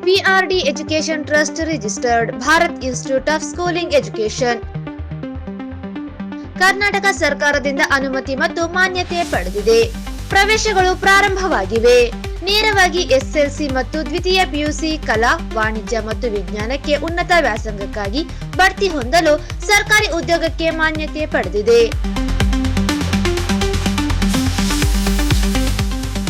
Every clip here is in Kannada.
PRD Education Trust registered Bharat Institute of Schooling Education. Karnataka ಸರ್ಕಾರದಿಂದ ಅನುಮತಿ ಮತ್ತು ಮಾನ್ಯತೆ ಪಡೆದಿದೆ. ಪ್ರವೇಶಗಳು ಪ್ರಾರಂಭವಾಗಿವೆ. ನೇರವಾಗಿ ಎಸ್ಎಲ್ಸಿ ಮತ್ತು ದ್ವಿತೀಯ ಪಿಯುಸಿ ಕಲಾ, ವಾಣಿಜ್ಯ ಮತ್ತು ವಿಜ್ಞಾನಕ್ಕೆ ಉನ್ನತ ವ್ಯಾಸಂಗಕ್ಕಾಗಿ ಬಡ್ತಿ ಹೊಂದಲು ಸರ್ಕಾರಿ ಉದ್ಯೋಗಕ್ಕೆ ಮಾನ್ಯತೆ ಪಡೆದಿದೆ.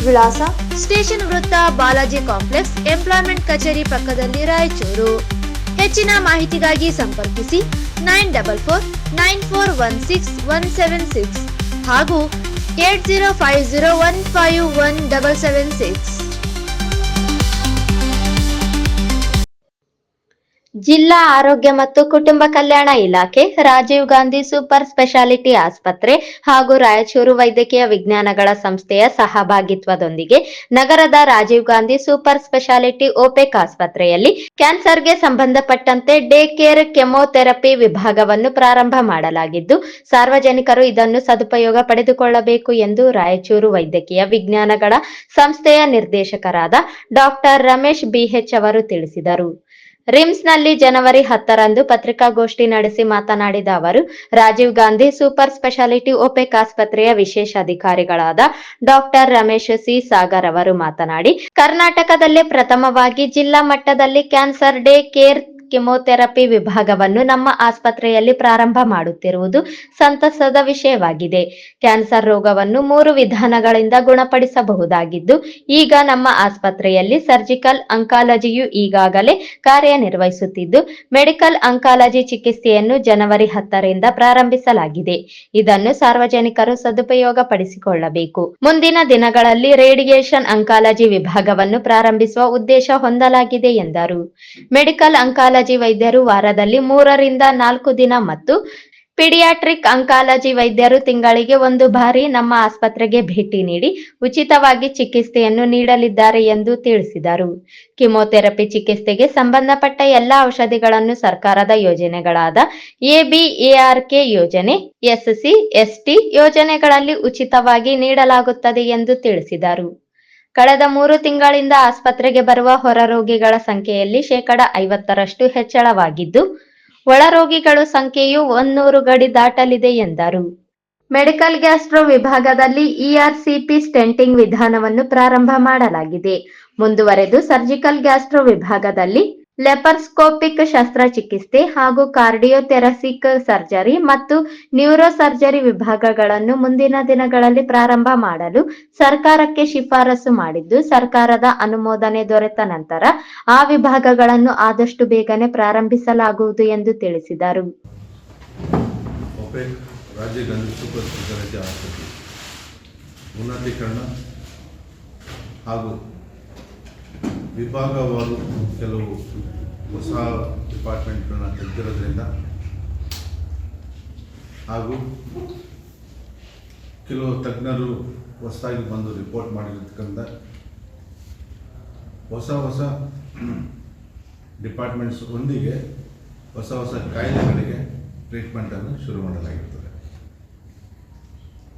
ವಿಳಾಸ: ಸ್ಟೇಷನ್ ವೃತ್ತ, ಬಾಲಾಜಿ ಕಾಂಪ್ಲೆಕ್ಸ್, ಎಂಪ್ಲಾಯ್ಮೆಂಟ್ ಕಚೇರಿ ಪಕ್ಕದಲ್ಲಿ, ರಾಯಚೂರು. ಹೆಚ್ಚಿನ ಮಾಹಿತಿಗಾಗಿ ಸಂಪರ್ಕಿಸಿ 9494161776 ಹಾಗೂ 8050151776. ಜಿಲ್ಲಾ ಆರೋಗ್ಯ ಮತ್ತು ಕುಟುಂಬ ಕಲ್ಯಾಣ ಇಲಾಖೆ, ರಾಜೀವ್ ಗಾಂಧಿ ಸೂಪರ್ ಸ್ಪೆಷಾಲಿಟಿ ಆಸ್ಪತ್ರೆ ಹಾಗೂ ರಾಯಚೂರು ವೈದ್ಯಕೀಯ ವಿಜ್ಞಾನಗಳ ಸಂಸ್ಥೆಯ ಸಹಭಾಗಿತ್ವದೊಂದಿಗೆ ನಗರದ Rajiv Gandhi super speciality OPEC ಆಸ್ಪತ್ರೆಯಲ್ಲಿ ಕ್ಯಾನ್ಸರ್ಗೆ ಸಂಬಂಧಪಟ್ಟಂತೆ ಡೇ ಕೇರ್ ಕೆಮೊಥೆರಪಿ ವಿಭಾಗವನ್ನು ಪ್ರಾರಂಭ ಮಾಡಲಾಗಿದ್ದು, ಸಾರ್ವಜನಿಕರು ಇದನ್ನು ಸದುಪಯೋಗ ಪಡೆದುಕೊಳ್ಳಬೇಕು ಎಂದು ರಾಯಚೂರು ವೈದ್ಯಕೀಯ ವಿಜ್ಞಾನಗಳ ಸಂಸ್ಥೆಯ ನಿರ್ದೇಶಕರಾದ ಡಾಕ್ಟರ್ ರಮೇಶ್ ಬಿಎಚ್ ಅವರು ತಿಳಿಸಿದರು. ರಿಮ್ಸ್ನಲ್ಲಿ ಜನವರಿ 10ರಂದು ಪತ್ರಿಕಾಗೋಷ್ಠಿ ನಡೆಸಿ ಮಾತನಾಡಿದ ಅವರು, Rajiv Gandhi super speciality OPEC ಆಸ್ಪತ್ರೆಯ ವಿಶೇಷ ಅಧಿಕಾರಿಗಳಾದ ಡಾಕ್ಟರ್ ರಮೇಶ್ ಸಿ ಸಾಗರ್ ಅವರು ಮಾತನಾಡಿ, ಕರ್ನಾಟಕದಲ್ಲೇ ಪ್ರಥಮವಾಗಿ ಜಿಲ್ಲಾ ಮಟ್ಟದಲ್ಲಿ ಕ್ಯಾನ್ಸರ್ ಡೇ ಕೇರ್ ಕೆಮೊಥೆರಪಿ ವಿಭಾಗವನ್ನು ನಮ್ಮ ಆಸ್ಪತ್ರೆಯಲ್ಲಿ ಪ್ರಾರಂಭ ಮಾಡುತ್ತಿರುವುದು ಸಂತಸದ ವಿಷಯವಾಗಿದೆ. ಕ್ಯಾನ್ಸರ್ ರೋಗವನ್ನು 3 ವಿಧಾನಗಳಿಂದ ಗುಣಪಡಿಸಬಹುದಾಗಿದ್ದು, ಈಗ ನಮ್ಮ ಆಸ್ಪತ್ರೆಯಲ್ಲಿ ಸರ್ಜಿಕಲ್ ಅಂಕಾಲಜಿಯು ಈಗಾಗಲೇ ಕಾರ್ಯನಿರ್ವಹಿಸುತ್ತಿದ್ದು, ಮೆಡಿಕಲ್ ಅಂಕಾಲಜಿ ಚಿಕಿತ್ಸೆಯನ್ನು ಜನವರಿ 10ರಿಂದ ಪ್ರಾರಂಭಿಸಲಾಗಿದೆ. ಇದನ್ನು ಸಾರ್ವಜನಿಕರು ಸದುಪಯೋಗ ಪಡಿಸಿಕೊಳ್ಳಬೇಕು. ಮುಂದಿನ ದಿನಗಳಲ್ಲಿ ರೇಡಿಯೇಷನ್ ಅಂಕಾಲಜಿ ವಿಭಾಗವನ್ನು ಪ್ರಾರಂಭಿಸುವ ಉದ್ದೇಶ ಹೊಂದಲಾಗಿದೆ ಎಂದರು. ಮೆಡಿಕಲ್ ಅಂಕಾಲಜಿ ವೈದ್ಯರು ವಾರದಲ್ಲಿ 3ರಿಂದ 4 ದಿನ ಮತ್ತು ಪೀಡಿಯಾಟ್ರಿಕ್ ಅಂಕಾಲಜಿ ವೈದ್ಯರು ತಿಂಗಳಿಗೆ 1 ಬಾರಿ ನಮ್ಮ ಆಸ್ಪತ್ರೆಗೆ ಭೇಟಿ ನೀಡಿ ಉಚಿತವಾಗಿ ಚಿಕಿತ್ಸೆಯನ್ನು ನೀಡಲಿದ್ದಾರೆ ಎಂದು ತಿಳಿಸಿದರು. ಕಿಮೊಥೆರಪಿ ಚಿಕಿತ್ಸೆಗೆ ಸಂಬಂಧಪಟ್ಟ ಎಲ್ಲ ಔಷಧಿಗಳನ್ನು ಸರ್ಕಾರದ ಯೋಜನೆಗಳಾದ ಎಬಿಎಆರ್ಕೆ ಯೋಜನೆ, ಎಸ್ಸಿ, ಎಸ್ಟಿ ಯೋಜನೆಗಳಲ್ಲಿ ಉಚಿತವಾಗಿ ನೀಡಲಾಗುತ್ತದೆ ಎಂದು ತಿಳಿಸಿದರು. ಕಳೆದ 3 ತಿಂಗಳಿಂದ ಆಸ್ಪತ್ರೆಗೆ ಬರುವ ಹೊರ ರೋಗಿಗಳ ಸಂಖ್ಯೆಯಲ್ಲಿ 50% ಹೆಚ್ಚಳವಾಗಿದ್ದು, ಒಳ ರೋಗಿಗಳ ಸಂಖ್ಯೆಯು 100 ಗಡಿ ದಾಟಲಿದೆ ಎಂದರು. ಮೆಡಿಕಲ್ ಗ್ಯಾಸ್ಟ್ರೋ ವಿಭಾಗದಲ್ಲಿ ಇಆರ್ಸಿಪಿ ಸ್ಟೆಂಟಿಂಗ್ ವಿಧಾನವನ್ನು ಪ್ರಾರಂಭ ಮಾಡಲಾಗಿದೆ. ಮುಂದುವರೆದು ಸರ್ಜಿಕಲ್ ಗ್ಯಾಸ್ಟ್ರೋ ವಿಭಾಗದಲ್ಲಿ ಲೆಪರ್ಸ್ಕೋಪಿಕ್ ಶಸ್ತ್ರಚಿಕಿತ್ಸೆ ಹಾಗೂ ಕಾರ್ಡಿಯೋಥೆರಸಿಕ್ ಸರ್ಜರಿ ಮತ್ತು ನ್ಯೂರೋ ಸರ್ಜರಿ ವಿಭಾಗಗಳನ್ನು ಮುಂದಿನ ದಿನಗಳಲ್ಲಿ ಪ್ರಾರಂಭ ಮಾಡಲು ಸರ್ಕಾರಕ್ಕೆ ಶಿಫಾರಸು ಮಾಡಿದ್ದು, ಸರ್ಕಾರದ ಅನುಮೋದನೆ ದೊರೆತ ನಂತರ ಆ ವಿಭಾಗಗಳನ್ನು ಆದಷ್ಟು ಬೇಗನೆ ಪ್ರಾರಂಭಿಸಲಾಗುವುದು ಎಂದು ತಿಳಿಸಿದರು. ರಾಜೀವ್ ಗಾಂಧಿ ಸೂಪರ್ ಸ್ಪೆಷಾಲಿಟಿ ಆಸ್ಪತ್ರೆ ಉನ್ನತೀಕರಣ ಹಾಗೂ ವಿಭಾಗವಾರು ಕೆಲವು ಹೊಸ ಡಿಪಾರ್ಟ್ಮೆಂಟ್ಗಳನ್ನ ತೆಗೆದಿರೋದ್ರಿಂದ ಹಾಗೂ ಕೆಲವು ತಜ್ಞರು ಹೊಸದಾಗಿ ಬಂದು ರಿಪೋರ್ಟ್ ಮಾಡಿರ್ತಕ್ಕಂಥ ಹೊಸ ಡಿಪಾರ್ಟ್ಮೆಂಟ್ಸ್ ಒಂದಿಗೆ ಹೊಸ ಕಾಯಿಲೆಗಳಿಗೆ ಟ್ರೀಟ್ಮೆಂಟನ್ನು ಶುರು ಮಾಡಲಾಗಿರ್ತದೆ.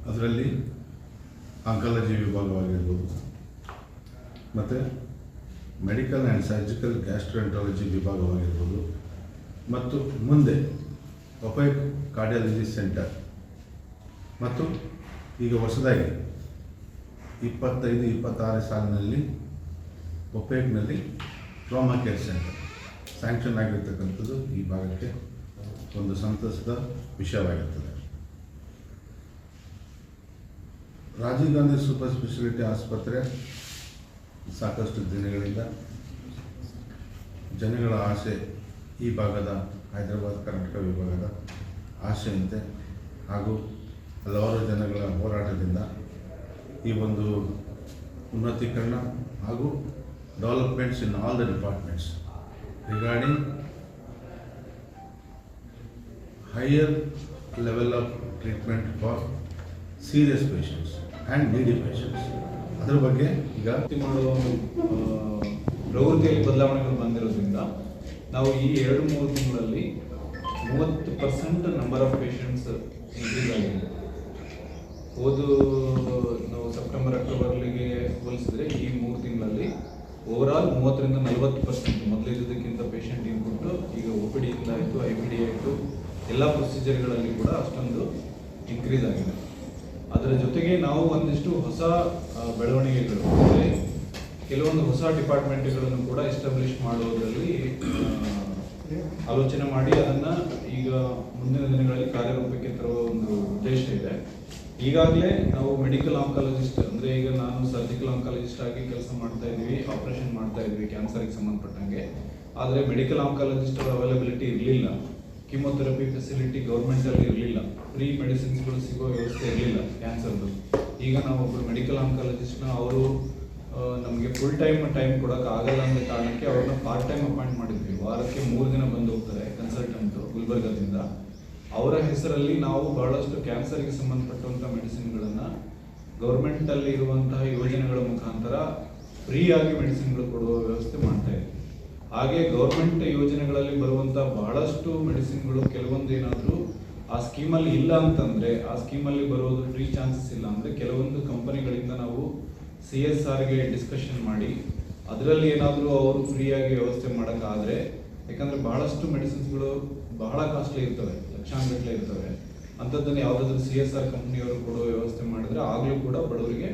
ಅದರಲ್ಲಿ ಆಂಕಾಲಜಿ ವಿಭಾಗವಾಗಿರ್ಬೋದು ಮತ್ತು ಮೆಡಿಕಲ್ ಆ್ಯಂಡ್ ಸರ್ಜಿಕಲ್ ಗ್ಯಾಸ್ಟ್ರೋಎಂಟ್ರಾಲಜಿ ವಿಭಾಗವಾಗಿರ್ಬೋದು ಮತ್ತು ಮುಂದೆ ಒಪೆಕ್ ಕಾರ್ಡಿಯಾಲಜಿ ಸೆಂಟರ್ ಮತ್ತು ಈಗ ಹೊಸದಾಗಿ 25-26 ಸಾಲಿನಲ್ಲಿ ಒಪೆಕ್ನಲ್ಲಿ ಟ್ರಾಮಾ ಕೇರ್ ಸೆಂಟರ್ ಸ್ಯಾಂಕ್ಷನ್ ಆಗಿರ್ತಕ್ಕಂಥದ್ದು ಈ ಭಾಗಕ್ಕೆ ಒಂದು ಸಂತಸದ ವಿಷಯವಾಗಿರ್ತದೆ. ರಾಜೀವ್ ಗಾಂಧಿ ಸೂಪರ್ ಸ್ಪೆಷಾಲಿಟಿ ಆಸ್ಪತ್ರೆ ಸಾಕಷ್ಟು ದಿನಗಳಿಂದ ಜನಗಳ ಆಸೆ, ಈ ಭಾಗದ ಹೈದರಾಬಾದ್ ಕರ್ನಾಟಕ ವಿಭಾಗದ ಆಸೆಯಂತೆ ಹಾಗೂ ಹಲವಾರು ಜನಗಳ ಹೋರಾಟದಿಂದ ಈ ಒಂದು ಉನ್ನತೀಕರಣ ಹಾಗೂ developments in all the departments regarding higher level of treatment for serious patients and ನೀಡಿ ಪೇಷಂಟ್ಸ್, ಅದರ ಬಗ್ಗೆ ಈಗ ಮಾಡುವ ಪ್ರವೃತ್ತಿಯಲ್ಲಿ ಬದಲಾವಣೆಗಳು ಬಂದಿರೋದ್ರಿಂದ ನಾವು ಈ 2-3 ತಿಂಗಳಲ್ಲಿ 30% ನಂಬರ್ ಆಫ್ ಪೇಷಂಟ್ಸ್ ಇನ್ಕ್ರೀಸ್ ಆಗಿದೆ. ನಾವು ಸೆಪ್ಟೆಂಬರ್ ಅಕ್ಟೋಬರ್ಗೆ ಹೋಲಿಸಿದ್ರೆ ಈ 3 ತಿಂಗಳಲ್ಲಿ ಓವರಾಲ್ 30-40% ಮೊದಲಿದ್ದಕ್ಕಿಂತ ಪೇಷಂಟ್ ಇನ್ಪುಟ್ ಈಗ OPD ಇಂದ ಆಯಿತು, IPD ಆಯಿತು, ಎಲ್ಲ ಪ್ರೊಸೀಜರ್ಗಳಲ್ಲಿ ಕೂಡ ಅಷ್ಟೊಂದು ಇನ್ಕ್ರೀಸ್ ಆಗಿದೆ. ಅದರ ಜೊತೆಗೆ ನಾವು ಒಂದಿಷ್ಟು ಹೊಸ ಬೆಳವಣಿಗೆಗಳು ಅಂದರೆ ಕೆಲವೊಂದು ಹೊಸ ಡಿಪಾರ್ಟ್ಮೆಂಟ್ಗಳನ್ನು ಕೂಡ ಎಸ್ಟಾಬ್ಲಿಷ್ ಮಾಡೋದರಲ್ಲಿ ಆಲೋಚನೆ ಮಾಡಿ ಅದನ್ನು ಈಗ ಮುಂದಿನ ದಿನಗಳಲ್ಲಿ ಕಾರ್ಯರೂಪಕ್ಕೆ ತರುವ ಒಂದು ಉದ್ದೇಶ ಇದೆ. ಈಗಾಗಲೇ ನಾವು ಮೆಡಿಕಲ್ ಆಂಕಾಲಜಿಸ್ಟ್ ಅಂದರೆ ಈಗ ನಾನು ಸರ್ಜಿಕಲ್ ಆಂಕಾಲಜಿಸ್ಟ್ ಆಗಿ ಕೆಲಸ ಮಾಡ್ತಾ ಇದ್ವಿ, ಆಪರೇಷನ್ ಮಾಡ್ತಾ ಇದ್ವಿ ಕ್ಯಾನ್ಸರ್ಗೆ ಸಂಬಂಧಪಟ್ಟಂಗೆ. ಆದರೆ ಮೆಡಿಕಲ್ ಆಂಕಾಲಜಿಸ್ಟ್ ಅವೈಲಬಿಲಿಟಿ ಇರಲಿಲ್ಲ, ಕೀಮೋಥೆರಪಿ ಫೆಸಿಲಿಟಿ ಗೌರ್ಮೆಂಟಲ್ಲಿ ಇರಲಿಲ್ಲ, ಫ್ರೀ ಮೆಡಿಸಿನ್ಸ್ಗಳು ಸಿಗೋ ವ್ಯವಸ್ಥೆ ಇರಲಿಲ್ಲ ಕ್ಯಾನ್ಸರ್ದು. ಈಗ ನಾವು ಒಬ್ಬರು ಮೆಡಿಕಲ್ ಆಂಕಾಲಜಿಸ್ಟ್ನ ಅವರು ನಮಗೆ ಫುಲ್ ಟೈಮ್ ಕೊಡೋಕೆ ಆಗಲ್ಲ ಅನ್ನೋ ಕಾರಣಕ್ಕೆ ಅವ್ರನ್ನ ಪಾರ್ಟ್ ಟೈಮ್ ಅಪಾಯಿಂಟ್ ಮಾಡಿದ್ವಿ. ವಾರಕ್ಕೆ 3 ದಿನ ಬಂದು ಹೋಗ್ತಾರೆ ಕನ್ಸಲ್ಟೆಂಟು ಗುಲ್ಬರ್ಗದಿಂದ. ಅವರ ಹೆಸರಲ್ಲಿ ನಾವು ಬಹಳಷ್ಟು ಕ್ಯಾನ್ಸರ್ಗೆ ಸಂಬಂಧಪಟ್ಟಂಥ ಮೆಡಿಸಿನ್ಗಳನ್ನು ಗೌರ್ಮೆಂಟಲ್ಲಿ ಇರುವಂತಹ ಯೋಜನೆಗಳ ಮುಖಾಂತರ ಫ್ರೀಯಾಗಿ ಮೆಡಿಸಿನ್ಗಳು ಕೊಡುವ ವ್ಯವಸ್ಥೆ ಮಾಡ್ತಾ ಇದ್ವಿ. ಹಾಗೆ ಗೌರ್ಮೆಂಟ್ ಯೋಜನೆಗಳಲ್ಲಿ ಬರುವಂಥ ಬಹಳಷ್ಟು ಮೆಡಿಸಿನ್ಗಳು ಕೆಲವೊಂದು ಏನಾದರೂ ಆ ಸ್ಕೀಮಲ್ಲಿ ಇಲ್ಲ ಅಂತಂದರೆ, ಆ ಸ್ಕೀಮಲ್ಲಿ ಬರೋದು ಫ್ರೀ ಚಾನ್ಸಸ್ ಇಲ್ಲ ಅಂದರೆ ಕೆಲವೊಂದು ಕಂಪನಿಗಳಿಂದ ನಾವು CSRಗೆ ಡಿಸ್ಕಷನ್ ಮಾಡಿ ಅದರಲ್ಲಿ ಏನಾದರೂ ಅವರು ಫ್ರೀಯಾಗಿ ವ್ಯವಸ್ಥೆ ಮಾಡೋಕ್ಕಾದರೆ, ಯಾಕಂದರೆ ಬಹಳಷ್ಟು ಮೆಡಿಸಿನ್ಸ್ಗಳು ಬಹಳ ಕಾಸ್ಟ್ಲಿ ಇರ್ತವೆ, ಲಕ್ಷಾಂಗಟ್ಟಲೆ ಇರ್ತವೆ. ಅಂಥದ್ದನ್ನು ಯಾವುದಾದ್ರೂ CSR ಕಂಪ್ನಿಯವರು ಕೊಡೋ ವ್ಯವಸ್ಥೆ ಮಾಡಿದ್ರೆ ಆಗಲೂ ಕೂಡ ಬಡವರಿಗೆ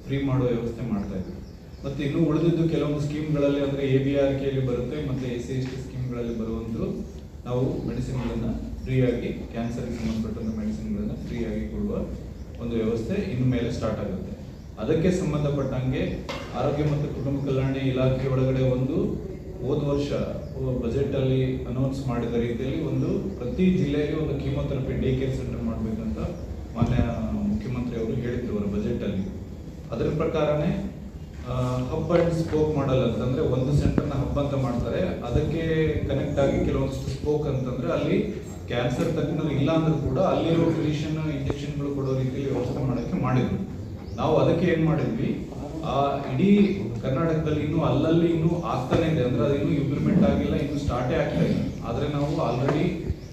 ಫ್ರೀ ಮಾಡೋ ವ್ಯವಸ್ಥೆ ಮಾಡ್ತಾ ಇದ್ವಿ. ಮತ್ತು ಇನ್ನೂ ಉಳಿದಿದ್ದು ಕೆಲವೊಂದು ಸ್ಕೀಮ್ಗಳಲ್ಲಿ ಅಂದರೆ ABRKಯಲ್ಲಿ ಬರುತ್ತೆ ಮತ್ತು SC/ST ಸ್ಕೀಮ್ಗಳಲ್ಲಿ ಬರುವಂಥ ನಾವು ಮೆಡಿಸಿನ್ಗಳನ್ನು ಫ್ರೀಯಾಗಿ ಕ್ಯಾನ್ಸರ್ಗೆ ಸಂಬಂಧಪಟ್ಟಂಥ ಮೆಡಿಸಿನ್ಗಳನ್ನು ಫ್ರೀಯಾಗಿ ಕೊಡುವ ಒಂದು ವ್ಯವಸ್ಥೆ ಇನ್ನು ಮೇಲೆ ಸ್ಟಾರ್ಟ್ ಆಗುತ್ತೆ. ಅದಕ್ಕೆ ಸಂಬಂಧಪಟ್ಟಂಗೆ ಆರೋಗ್ಯ ಮತ್ತು ಕುಟುಂಬ ಕಲ್ಯಾಣ ಇಲಾಖೆ ಒಳಗಡೆ ಒಂದು ಹೋದ ವರ್ಷ ಬಜೆಟಲ್ಲಿ ಅನೌನ್ಸ್ ಮಾಡಿದ ರೀತಿಯಲ್ಲಿ ಒಂದು ಪ್ರತಿ ಜಿಲ್ಲೆಯಲ್ಲಿ ಒಂದು ಕೀಮೋಥೆರಪಿ ಡೇ ಕೇರ್ ಸೆಂಟರ್ ಮಾಡಬೇಕಂತ ಮಾನ್ಯ ಮುಖ್ಯಮಂತ್ರಿ ಅವರು ಹೇಳಿದ್ರು ಅವರ ಬಜೆಟಲ್ಲಿ. ಅದರ ಪ್ರಕಾರನೇ ಹಬ್ ಅಂಡ್ ಸ್ಪೋಕ್ ಮಾಡಲ್ ಅಂತಂದ್ರೆ ಒಂದು ಸೆಂಟರ್ನ ಹಬ್ ಅಂತ ಮಾಡ್ತಾರೆ, ಅದಕ್ಕೆ ಕನೆಕ್ಟ್ ಆಗಿ ಕೆಲವೊಂದಿಷ್ಟು ಸ್ಪೋಕ್ ಅಂತಂದ್ರೆ ಅಲ್ಲಿ ಕ್ಯಾನ್ಸರ್ ತಜ್ಞರು ಇಲ್ಲ ಅಂದ್ರೂ ಕೂಡ ಅಲ್ಲಿರೋ ಫಿಸಿಷಿಯನ್ ಇಂಜೆಕ್ಷನ್ಗಳು ಕೊಡೋ ರೀತಿಯಲ್ಲಿ ವ್ಯವಸ್ಥೆ ಮಾಡೋಕ್ಕೆ ಮಾಡಿದ್ರು. ನಾವು ಅದಕ್ಕೆ ಏನು ಮಾಡಿದ್ವಿ, ಆ ಇಡೀ ಕರ್ನಾಟಕದಲ್ಲಿ ಇನ್ನೂ ಅಲ್ಲಲ್ಲಿ ಇನ್ನೂ ಆಗ್ತಾನೆ ಇದೆ, ಅಂದ್ರೆ ಅದು ಇನ್ನೂ ಇಂಪ್ಲಿಮೆಂಟ್ ಆಗಿಲ್ಲ, ಇನ್ನೂ ಸ್ಟಾರ್ಟೇ ಆಗ್ತಾ ಇಲ್ಲ. ಆದರೆ ನಾವು ಆಲ್ರೆಡಿ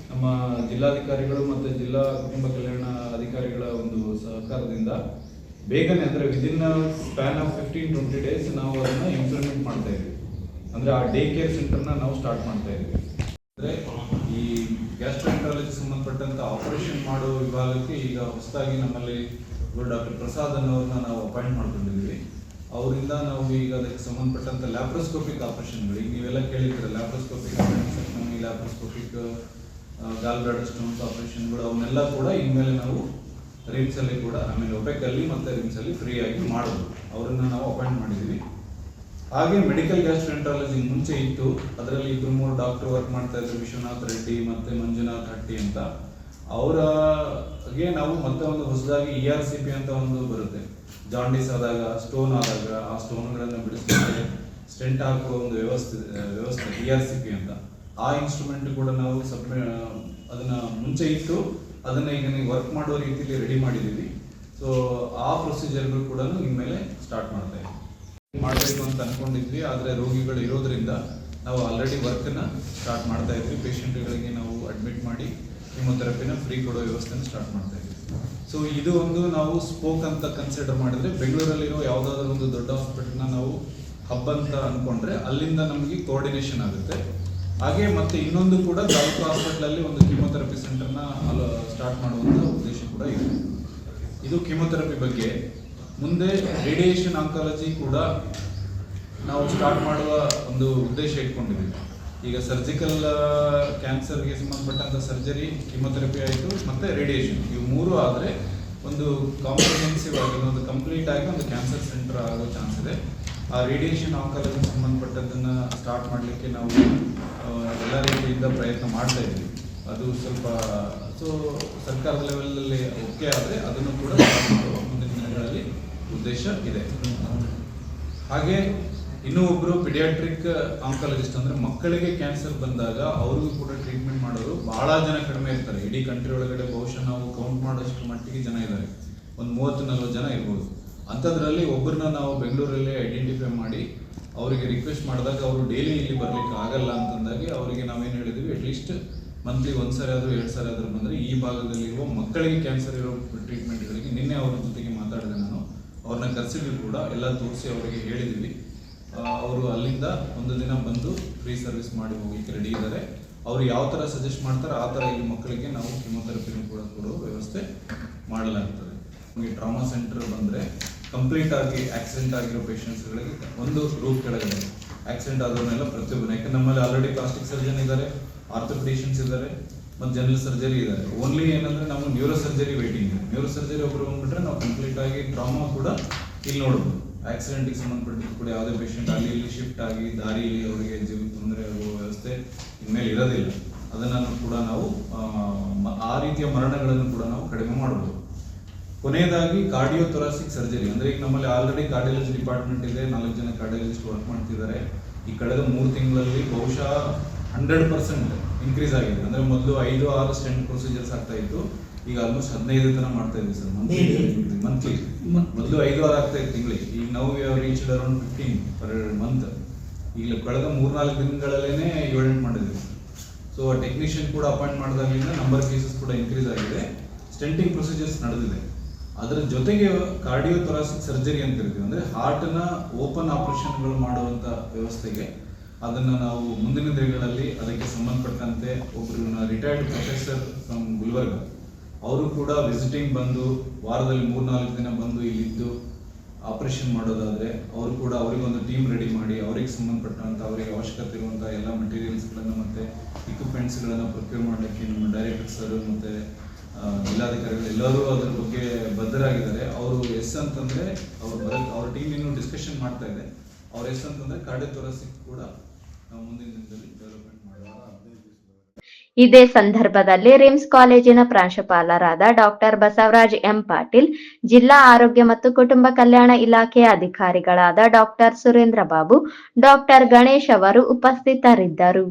ನಮ್ಮ ಜಿಲ್ಲಾಧಿಕಾರಿಗಳು ಮತ್ತು ಜಿಲ್ಲಾ ಕುಟುಂಬ ಕಲ್ಯಾಣ ಅಧಿಕಾರಿಗಳ ಒಂದು ಸಹಕಾರದಿಂದ ಬೇಗನೆ ಅಂದರೆ ವಿದಿನ್ ಸ್ಪ್ಯಾನ್ ಆಫ್ 15-20 ಡೇಸ್ ನಾವು ಅದನ್ನು ಇಂಪ್ಲಿಮೆಂಟ್ ಮಾಡ್ತಾ ಇದ್ವಿ. ಅಂದರೆ ಆ ಡೇ ಕೇರ್ ಸೆಂಟರ್ನ ನಾವು ಸ್ಟಾರ್ಟ್ ಮಾಡ್ತಾ ಇದ್ವಿ. ಅಂದರೆ ಈ ಗ್ಯಾಸ್ಟ್ರೋಎಂಟ್ರಾಲಜಿ ಸಂಬಂಧಪಟ್ಟಂಥ ಆಪರೇಷನ್ ಮಾಡೋ ವಿಭಾಗಕ್ಕೆ ಈಗ ಹೊಸದಾಗಿ ನಮ್ಮಲ್ಲಿ ಡಾಕ್ಟರ್ ಪ್ರಸಾದ್ ಅನ್ನೋರನ್ನ ನಾವು ಅಪಾಯಿಂಟ್ ಮಾಡ್ಕೊಂಡಿದ್ವಿ. ಅವರಿಂದ ನಾವು ಈಗ ಅದಕ್ಕೆ ಸಂಬಂಧಪಟ್ಟಂಥ ಲ್ಯಾಪ್ರೋಸ್ಕೋಪಿಕ್ ಆಪರೇಷನ್ಗಳು, ಈಗ ನೀವೆಲ್ಲ ಕೇಳಿದ್ರೆ laparoscopic laparoscopic gall bladder stones ಆಪರೇಷನ್ಗಳು, ಅವನ್ನೆಲ್ಲ ಕೂಡ ಇನ್ಮೇಲೆ ನಾವು ರಿಮ್ಸಲ್ಲಿ ಕೂಡ ಆಮೇಲೆ ಒಪೆಕಲ್ಲಿ ಮತ್ತು ರಿಮ್ಸಲ್ಲಿ ಫ್ರೀಯಾಗಿ ಮಾಡೋದು, ಅವರನ್ನು ನಾವು ಅಪಾಯಿಂಟ್ ಮಾಡಿದ್ದೀವಿ. ಹಾಗೆ ಮೆಡಿಕಲ್ ಗ್ಯಾಸ್ಟ್ರೋಎಂಟ್ರಾಲಜಿ ಮುಂಚೆ ಇತ್ತು, ಅದರಲ್ಲಿ 2-3 ಡಾಕ್ಟರ್ ವರ್ಕ್ ಮಾಡ್ತಾ ಇದ್ರು, ವಿಶ್ವನಾಥ್ ರೆಡ್ಡಿ ಮತ್ತು ಮಂಜುನಾಥ್ ಹಟ್ಟಿ ಅಂತ. ಅವರಿಗೆ ನಾವು ಮತ್ತೆ ಒಂದು ಹೊಸದಾಗಿ ERCP ಅಂತ ಒಂದು ಬರುತ್ತೆ, ಜಾಂಡೀಸ್ ಆದಾಗ ಸ್ಟೋನ್ ಆದಾಗ ಆ ಸ್ಟೋನ್ಗಳನ್ನು ಬಿಡಿಸ್ತಾರೆ, ಸ್ಟೆಂಟ್ ಹಾಕುವ ಒಂದು ವ್ಯವಸ್ಥೆ ERCP ಅಂತ. ಆ ಇನ್ಸ್ಟ್ರೂಮೆಂಟ್ ಕೂಡ ನಾವು ಅದನ್ನ ಮುಂಚೆ ಇತ್ತು, ಅದನ್ನ ಈಗ ನೀವು ವರ್ಕ್ ಮಾಡೋ ರೀತಿಯಲ್ಲಿ ರೆಡಿ ಮಾಡಿದ್ದೀವಿ. ಸೊ ಆ ಪ್ರೊಸೀಜರ್ಗಳು ಕೂಡ ಇನ್ಮೇಲೆ ಸ್ಟಾರ್ಟ್ ಮಾಡ್ತಾ ಇದ್ದೀವಿ. ಮಾಡಬೇಕು ಅಂತ ಅನ್ಕೊಂಡಿದ್ವಿ, ಆದರೆ ರೋಗಿಗಳು ಇರೋದ್ರಿಂದ ನಾವು ಆಲ್ರೆಡಿ ವರ್ಕನ್ನು ಸ್ಟಾರ್ಟ್ ಮಾಡ್ತಾ ಇದ್ವಿ. ಪೇಷಂಟ್ಗಳಿಗೆ ನಾವು ಅಡ್ಮಿಟ್ ಮಾಡಿ ಕೀಮೋಥೆರಪಿನ ಫ್ರೀ ಕೊಡೋ ವ್ಯವಸ್ಥೆನ ಸ್ಟಾರ್ಟ್ ಮಾಡ್ತಾ ಇದ್ವಿ. ಸೊ ಇದು ಒಂದು ನಾವು ಸ್ಪೋಕ್ ಅಂತ ಕನ್ಸಿಡರ್ ಮಾಡಿದ್ರೆ, ಬೆಂಗಳೂರಲ್ಲಿರೋ ಯಾವುದಾದ್ರೂ ಒಂದು ದೊಡ್ಡ ಹಾಸ್ಪಿಟಲ್ನ ನಾವು ಹಬ್ ಅಂತ ಅಂದ್ಕೊಂಡ್ರೆ ಅಲ್ಲಿಂದ ನಮಗೆ ಕೋಆರ್ಡಿನೇಷನ್ ಆಗುತ್ತೆ. ಹಾಗೆ ಮತ್ತೆ ಇನ್ನೊಂದು ಕೂಡ ತಾಲೂಕು ಹಾಸ್ಪಿಟಲಲ್ಲಿ ಒಂದು ಕೀಮೋಥೆರಪಿ ಸೆಂಟರ್ನ ಸ್ಟಾರ್ಟ್ ಮಾಡುವಂಥ ಉದ್ದೇಶ ಕೂಡ ಇದೆ. ಇದು ಕೀಮೋಥೆರಪಿ ಬಗ್ಗೆ. ಮುಂದೆ ರೇಡಿಯೇಷನ್ ಆಂಕಾಲಜಿ ಕೂಡ ನಾವು ಸ್ಟಾರ್ಟ್ ಮಾಡುವ ಒಂದು ಉದ್ದೇಶ ಇಟ್ಕೊಂಡಿದ್ದೀವಿ. ಈಗ ಸರ್ಜಿಕಲ್ ಕ್ಯಾನ್ಸರ್ಗೆ ಸಂಬಂಧಪಟ್ಟಂಥ ಸರ್ಜರಿ, ಕೀಮೋಥೆರಪಿ ಆಯಿತು ಮತ್ತು ರೇಡಿಯೇಷನ್, ಇವು 3 ಆದರೆ ಒಂದು ಕಾಂಪ್ರಿಹೆನ್ಸಿವ್ ಆಗಿ ಒಂದು ಕಂಪ್ಲೀಟ್ ಆಗಿ ಒಂದು ಕ್ಯಾನ್ಸರ್ ಸೆಂಟರ್ ಆಗೋ ಚಾನ್ಸ್ ಇದೆ. ಆ ರೇಡಿಯೇಷನ್ ಆಂಕಾಲಜಿಗೆ ಸಂಬಂಧಪಟ್ಟದ್ದನ್ನು ಸ್ಟಾರ್ಟ್ ಮಾಡಲಿಕ್ಕೆ ನಾವು ಎಲ್ಲ ರೀತಿಯಿಂದ ಪ್ರಯತ್ನ ಮಾಡ್ತಾ ಇದ್ದೀವಿ. ಅದು ಸ್ವಲ್ಪ ಸರ್ಕಾರದ ಲೆವೆಲಲ್ಲಿ ಓಕೆ ಆದರೆ ಅದನ್ನು ಕೂಡ ಮುಂದಿನ ದಿನಗಳಲ್ಲಿ ಉದ್ದೇಶ ಇದೆ. ಹಾಗೆ ಇನ್ನೂ ಒಬ್ಬರು ಪಿಡಿಯಾಟ್ರಿಕ್ ಆಂಕಾಲಜಿಸ್ಟ್, ಅಂದರೆ ಮಕ್ಕಳಿಗೆ ಕ್ಯಾನ್ಸರ್ ಬಂದಾಗ ಅವ್ರಿಗೂ ಕೂಡ ಟ್ರೀಟ್ಮೆಂಟ್ ಮಾಡೋರು ಭಾಳ ಜನ ಕಡಿಮೆ ಇರ್ತಾರೆ. ಇಡೀ ಕಂಟ್ರಿ ಒಳಗಡೆ ಬಹುಶಃ ನಾವು ಕೌಂಟ್ ಮಾಡೋಷ್ಟು ಮಟ್ಟಿಗೆ ಜನ ಇದ್ದಾರೆ, ಒಂದು 30-40 ಜನ ಇರ್ಬೋದು. ಅಂಥದ್ರಲ್ಲಿ ಒಬ್ಬರನ್ನ ನಾವು ಬೆಂಗಳೂರಲ್ಲಿ ಐಡೆಂಟಿಫೈ ಮಾಡಿ ಅವರಿಗೆ ರಿಕ್ವೆಸ್ಟ್ ಮಾಡಿದಾಗ ಅವರು ಡೈಲಿ ಇಲ್ಲಿ ಬರಲಿಕ್ಕೆ ಆಗಲ್ಲ ಅಂತಂದಾಗಿ ಅವರಿಗೆ ನಾವೇನು ಹೇಳಿದ್ವಿ, ಅಟ್ಲೀಸ್ಟ್ ಮಂತ್ಲಿ 1 ಸರಿ ಆದರೂ 2 ಸರಿ ಆದರೂ ಬಂದರೆ ಈ ಭಾಗದಲ್ಲಿರುವ ಮಕ್ಕಳಿಗೆ ಕ್ಯಾನ್ಸರ್ ಇರೋ ಟ್ರೀಟ್ಮೆಂಟ್ಗಳಿಗೆ ಅವ್ರ ಜೊತೆಗೆ ಮಾತಾಡಿದೆ ನಾನು. ಅವ್ರನ್ನ ಕರೆಸಿದ್ವಿ ಕೂಡ, ಎಲ್ಲ ತೋರಿಸಿ ಅವರಿಗೆ ಹೇಳಿದ್ವಿ. ಅವರು ಅವರು ಅಲ್ಲಿಂದ ಒಂದು ದಿನ ಬಂದು ಫ್ರೀ ಸರ್ವಿಸ್ ಮಾಡಿ ಹೋಗ್ಲಿಕ್ಕೆ ರೆಡಿ ಇದ್ದಾರೆ. ಅವರು ಯಾವ ಥರ ಸಜೆಸ್ಟ್ ಮಾಡ್ತಾರೆ ಆ ಥರ ಇಲ್ಲಿ ಮಕ್ಕಳಿಗೆ ನಾವು ಕಿಮೋಥೆರಪಿನೂ ಕೂಡ ಕೊಡೋ ವ್ಯವಸ್ಥೆ ಮಾಡಲಾಗ್ತದೆ. ನಮಗೆ ಟ್ರಾಮಾ ಸೆಂಟರ್ ಬಂದರೆ ಕಂಪ್ಲೀಟ್ ಆಗಿ ಆಕ್ಸಿಡೆಂಟ್ ಆಗಿರೋ ಪೇಷಂಟ್ಸ್ಗಳಿಗೆ ಒಂದು ರೂಪ್ ಕೆಳಗಡೆ ಆಕ್ಸಿಡೆಂಟ್ ಆದವನ್ನೆಲ್ಲ ಪ್ರತಿಯೊಬ್ಬರು, ಯಾಕಂದ್ರೆ ನಮ್ಮಲ್ಲಿ ಆಲ್ರೆಡಿ ಪ್ಲಾಸ್ಟಿಕ್ ಸರ್ಜನ್ ಇದ್ದಾರೆ, ಆರ್ಥೋಪೆಡಿಷಿಯನ್ಸ್ ಇದ್ದಾರೆ ಮತ್ತು ಜನರಲ್ ಸರ್ಜರಿ ಇದ್ದಾರೆ. ಓನ್ಲಿ ಏನಂದರೆ ನಾವು ನ್ಯೂರೋ ಸರ್ಜರಿ ವೇಟಿಂಗ್ ಇದೆ. ನ್ಯೂರೋ ಸರ್ಜರಿ ಒಬ್ಬರು ಬಂದ್ಬಿಟ್ರೆ ನಾವು ಕಂಪ್ಲೀಟ್ ಆಗಿ ಟ್ರಾಮಾ ಕೂಡ ಇಲ್ಲಿ ನೋಡ್ಬೋದು. ಆಕ್ಸಿಡೆಂಟಿಗೆ ಸಂಬಂಧಪಟ್ಟಿದ್ದು ಕೂಡ ಯಾವುದೇ ಪೇಷಂಟ್ ಅಲ್ಲಿ ಇಲ್ಲಿ ಶಿಫ್ಟ್ ಆಗಿ ದಾರಿಯಲ್ಲಿ ಅವರಿಗೆ ಜೀವ ತೊಂದರೆ ಆಗುವ ವ್ಯವಸ್ಥೆ ಇನ್ಮೇಲೆ ಇರೋದಿಲ್ಲ. ಅದನ್ನು ಕೂಡ ನಾವು ಆ ರೀತಿಯ ಮರಣಗಳನ್ನು ಕೂಡ ನಾವು ಕಡಿಮೆ ಮಾಡ್ಬೋದು. ಕೊನೆಯದಾಗಿ ಕಾರ್ಡಿಯೋಥೊರಾಸಿಕ್ ಸರ್ಜರಿ, ಅಂದರೆ ಈಗ ನಮ್ಮಲ್ಲಿ ಆಲ್ರೆಡಿ ಕಾರ್ಡಿಯಾಲಜಿ ಡಿಪಾರ್ಟ್ಮೆಂಟ್ ಇದೆ, 4 ಜನ ಕಾರ್ಡಿಯಾಲಜಿಸ್ಟ್ ವರ್ಕ್ ಮಾಡ್ತಿದ್ದಾರೆ. ಈ ಕಳೆದ 3 ತಿಂಗಳಲ್ಲಿ ಬಹುಶಃ 100% ಇನ್ಕ್ರೀಸ್ ಆಗಿದೆ. ಅಂದರೆ ಮೊದಲು 5-6 ಸ್ಟೆಂಟ್ ಪ್ರೊಸೀಜರ್ಸ್ ಆಗ್ತಾ ಇತ್ತು, ಈಗ ಆಲ್ಮೋಸ್ಟ್ 15 ತನಕ ಮಾಡ್ತಾ ಇದ್ವಿ ಸರ್. ಮಂತ್ಲಿ ಮೊದಲು 5-6 ಆಗ್ತಾ ಇತ್ತು ತಿಂಗಳಿಗೆ. ಈಗ ನಾವು ರೀಚ್ಡ್ ಅರೌಂಡ್ 15 ಪರ್ ಮಂತ್. ಈಗ ಕಳೆದ 3-4 ದಿನಗಳಲ್ಲೇ 7-8 ಮಾಡಿದ್ವಿ. ಸೊ ಟೆಕ್ನಿಷಿಯನ್ ಕೂಡ ಅಪಾಯಿಂಟ್ ಮಾಡಿದಾಗಲಿಂದ ನಂಬರ್ ಕೇಸಸ್ ಕೂಡ ಇನ್ಕ್ರೀಸ್ ಆಗಿದೆ. ಸ್ಟೆಂಟಿಂಗ್ ಪ್ರೊಸೀಜರ್ಸ್ ನಡೆದಿದೆ. ಅದರ ಜೊತೆಗೆ ಕಾರ್ಡಿಯೋಥೊರಾಸಿಕ್ ಸರ್ಜರಿ ಅಂತ ಇರ್ತೀವಿ, ಅಂದರೆ ಹಾರ್ಟ್ನ ಓಪನ್ ಆಪರೇಷನ್ಗಳು ಮಾಡುವಂಥ ವ್ಯವಸ್ಥೆಗೆ ಅದನ್ನು ನಾವು ಮುಂದಿನ ದಿನಗಳಲ್ಲಿ ಅದಕ್ಕೆ ಸಂಬಂಧಪಟ್ಟಂತೆ ಒಬ್ಬರು ರಿಟೈರ್ಡ್ ಪ್ರೊಫೆಸರ್ ಫ್ರಮ್ ಗುಲ್ಬರ್ಗ ಅವರು ಕೂಡ ವಿಸಿಟಿಂಗ್ ಬಂದು ವಾರದಲ್ಲಿ 3-4 ದಿನ ಬಂದು ಇಲ್ಲಿದ್ದು ಆಪರೇಷನ್ ಮಾಡೋದಾದರೆ ಅವರು ಕೂಡ ಅವರಿಗೊಂದು ಟೀಮ್ ರೆಡಿ ಮಾಡಿ ಅವರಿಗೆ ಸಂಬಂಧಪಟ್ಟಂಥ ಅವರಿಗೆ ಅವಶ್ಯಕತೆ ಇರುವಂಥ ಎಲ್ಲ ಮೆಟೀರಿಯಲ್ಸ್ಗಳನ್ನು ಮತ್ತು ಇಕ್ವಿಪ್ಮೆಂಟ್ಸ್ಗಳನ್ನು ಪ್ರೊಕ್ಯೂರ್ ಮಾಡಲಿಕ್ಕೆ ನಮ್ಮ ಡೈರೆಕ್ಟರ್ ಸರ್ ಮತ್ತು ಜಿಲ್ಲಾಧಿಕಾರಿಗಳು ಎಲ್ಲರೂ ಅದರ ಬಗ್ಗೆ ಬದ್ಧರಾಗಿದ್ದಾರೆ. ಅವರು ಎಸ್ ಅಂತಂದರೆ ಅವ್ರ ಟೀಮ್ ಇನ್ನೂ ಡಿಸ್ಕಷನ್ ಮಾಡ್ತಾ ಇದೆ. ಅವ್ರು ಎಸ್ ಅಂತಂದರೆ ಕಾರ್ಡಿಯೋಥೊರಾಸಿಕ್ ಕೂಡ ನಾವು ಮುಂದಿನ ದಿನದಲ್ಲಿ ಡೆವಲಪ್ಮೆಂಟ್ ಮಾಡೋಣ. ಇದೇ ಸಂದರ್ಭದಲ್ಲಿ ರಿಮ್ಸ್ ಕಾಲೇಜಿನ ಪ್ರಾಂಶುಪಾಲರಾದ ಡಾಕ್ಟರ್ ಬಸವರಾಜ್ ಎಂ ಪಾಟೀಲ್, ಜಿಲ್ಲಾ ಆರೋಗ್ಯ ಮತ್ತು ಕುಟುಂಬ ಕಲ್ಯಾಣ ಇಲಾಖೆಯ ಅಧಿಕಾರಿಗಳಾದ ಡಾಕ್ಟರ್ ಸುರೇಂದ್ರ ಬಾಬು, ಡಾಕ್ಟರ್ ಗಣೇಶ್ ಅವರು ಉಪಸ್ಥಿತರಿದ್ದರು.